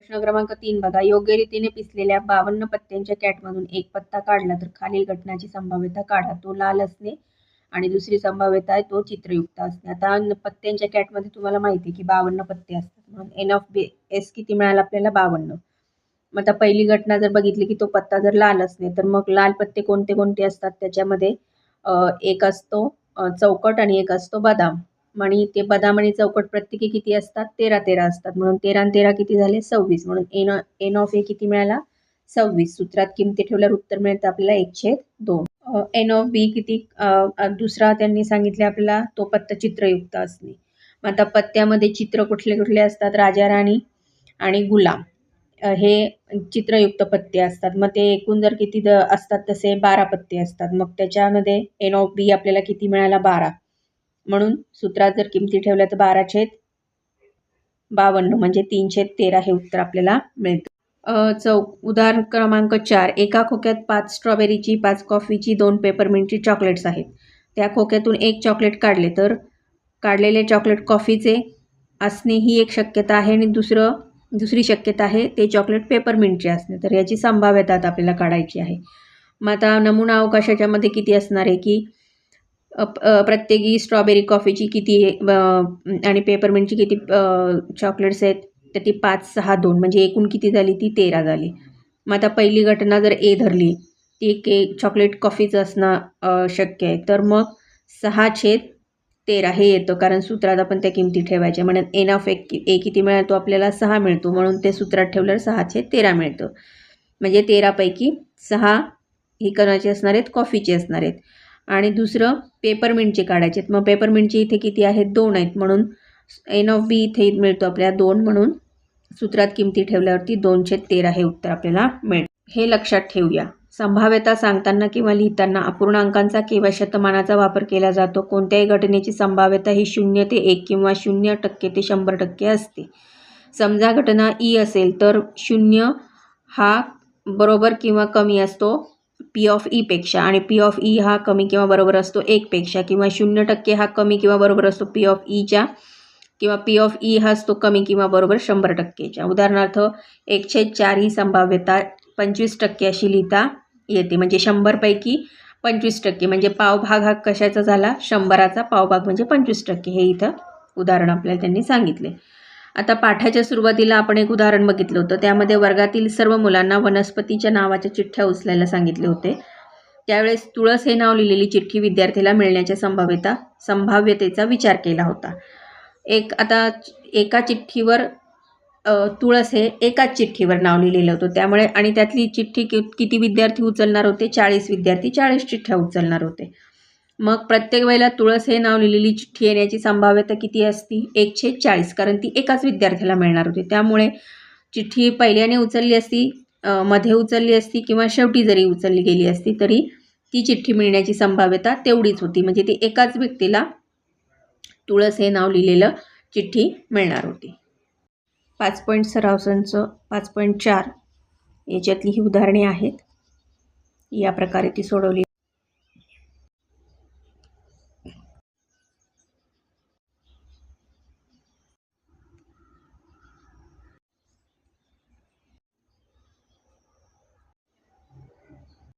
प्रश्न क्रमांक 3 बघा. योग्य रीतीने पिसलेल्या 52 पत्त्यांच्या कॅटमधून एक पत्ता काढला तर खालील घटनाची संभाव्यता काढा. तो लाल असणे आणि दुसरी संभाव्यता आहे तो चित्रयुक्त असणे. आता पत्त्यांच्या कॅटमध्ये तुम्हाला माहिती आहे की 52 पत्ते असतात, म्हणून एन ऑफ एस किती मिळाला आपल्याला? 52. मग आता पहिली घटना जर बघितली की तो पत्ता जर लाल असणे तर मग लाल पत्ते कोणते कोणते असतात? त्याच्यामध्ये एक असतो चौकट आणि एक असतो बदाम. आणि ते बदाम आणि चौकट प्रत्येकी किती असतात? 13 असतात. म्हणून 13 आणि 13 किती झाले? 26. म्हणून एन ऑफ ए किती मिळाला? 26. सूत्रात किमती ठेवल्यावर उत्तर मिळतं आपल्याला 1/2. एन ऑफ बी किती? दुसरा त्यांनी सांगितले आपल्याला तो पत्ता चित्रयुक्त असणे. मग आता पत्त्यामध्ये चित्र कुठले कुठले असतात? राजा राणी आणि गुलाम हे चित्रयुक्त पत्ते असतात. मग ते एकूण जर किती असतात तसे 12 पत्ते असतात. मग त्याच्यामध्ये एन ऑफ बी आपल्याला किती मिळाला? 12. म्हणून सूत्रात जर किमती ठेवल्या तर 12/52 म्हणजे 3/13 हे उत्तर आपल्याला मिळतं. उदाहरण क्रमांक 4. एका खोक्यात 5 स्ट्रॉबेरीची, 5 कॉफीची, 2 पेपरमिंटची चॉकलेट्स आहेत. त्या खोक्यातून एक चॉकलेट काढले तर काढलेले चॉकलेट कॉफीचे असणे ही एक शक्यता आहे आणि दुसरी शक्यता आहे ते चॉकलेट पेपरमिंटचे असणे. तर याची संभाव्यता आता आपल्याला काढायची आहे. मग आता नमुना अवकाशाच्यामध्ये किती असणार आहे की प्रत्येकी स्ट्रॉबेरी कॉफीची किती आणि पेपरमिंटची किती चॉकलेट्स आहेत? तर ती 5, 6, 2 म्हणजे एकूण किती झाली? ती 13 झाली. मग आता पहिली घटना जर ए धरली ती चॉकलेट कॉफीचं असणं शक्य आहे, तर मग 6/13 हे येतं, कारण सूत्रात आपण त्या किमती ठेवायच्या. म्हणून एन ऑफ ए किती मिळतो आपल्याला? 6 मिळतो. म्हणून ते सूत्रात ठेवल्यावर 6/13 मिळतं. म्हणजे 13 पैकी 6 ही कोणाची असणार आहेत? कॉफीची असणार आहेत. आणि दुसरं पेपरमिंटचे काढायचे आहेत. मग पेपरमिंटचे इथे किती आहेत? 2 आहेत. म्हणून एन ऑफ बी इथे मिळतो आपल्याला 2. म्हणून सूत्रात किमती ठेवल्यावरती 2/13 हे उत्तर आपल्याला मिळतं. हे लक्षात ठेवूया. संभाव्यता सांगताना किंवा लिहिताना अपूर्णांकांचा किंवा शतमानाचा वापर केला जातो. कोणत्याही घटनेची संभाव्यता ही 0 ते 1 किंवा 0% ते 100% असते. समजा घटना ई असेल तर 0 हा बरोबर किंवा कमी असतो पी ऑफ ई पेक्षा, आणि पी ऑफ ई हा कमी किंवा बरोबर असतो 1 पेक्षा, किंवा 0% हा कमी किंवा बरोबर असतो पी ऑफ ईच्या, किंवा पी ऑफ ई हा असतो कमी किंवा बरोबर 100%च्या. उदाहरणार्थ 1/4 ही संभाव्यता 25% अशी लिहिता येते. म्हणजे 100 पैकी 25%, म्हणजे पावभाग हा कशाचा झाला? 100चा पावभाग म्हणजे 25%. हे इथं उदाहरण आपल्याला त्यांनी सांगितले. आता पाठाच्या सुरुवातीला आपण एक उदाहरण बघितलं होतं. त्यामध्ये वर्गातील सर्व मुलांना वनस्पतीच्या नावाच्या चिठ्ठ्या उचलायला सांगितले होते. त्यावेळेस तुळस हे नाव लिहिलेली चिठ्ठी विद्यार्थ्याला मिळण्याच्या संभाव्यतेचा विचार केला होता. आता एका चिठ्ठीवर तुळस हे एकाच चिठ्ठीवर नाव लिहिलेलं होतं. त्यामुळे आणि त्यातली चिठ्ठी किती विद्यार्थी उचलणार होते? 40 विद्यार्थी 40 चिठ्ठ्या उचलणार होते. मग प्रत्येक वेळेला तुळस हे नाव लिहिलेली चिठ्ठी येण्याची संभाव्यता किती असती? 1/40, कारण ती एकाच विद्यार्थ्याला मिळणार होती. त्यामुळे चिठ्ठी पहिल्याने उचलली असती, मध्ये उचलली असती किंवा शेवटी जरी उचलली गेली असती तरी ती चिठ्ठी मिळण्याची संभाव्यता तेवढीच होती. म्हणजे ती एकाच व्यक्तीला तुळस हे नाव लिहिलेलं चिठ्ठी मिळणार होती. 5 सराव संच 5.4 याच्यातली ही उदाहरणे आहेत. या प्रकारे ती सोडवली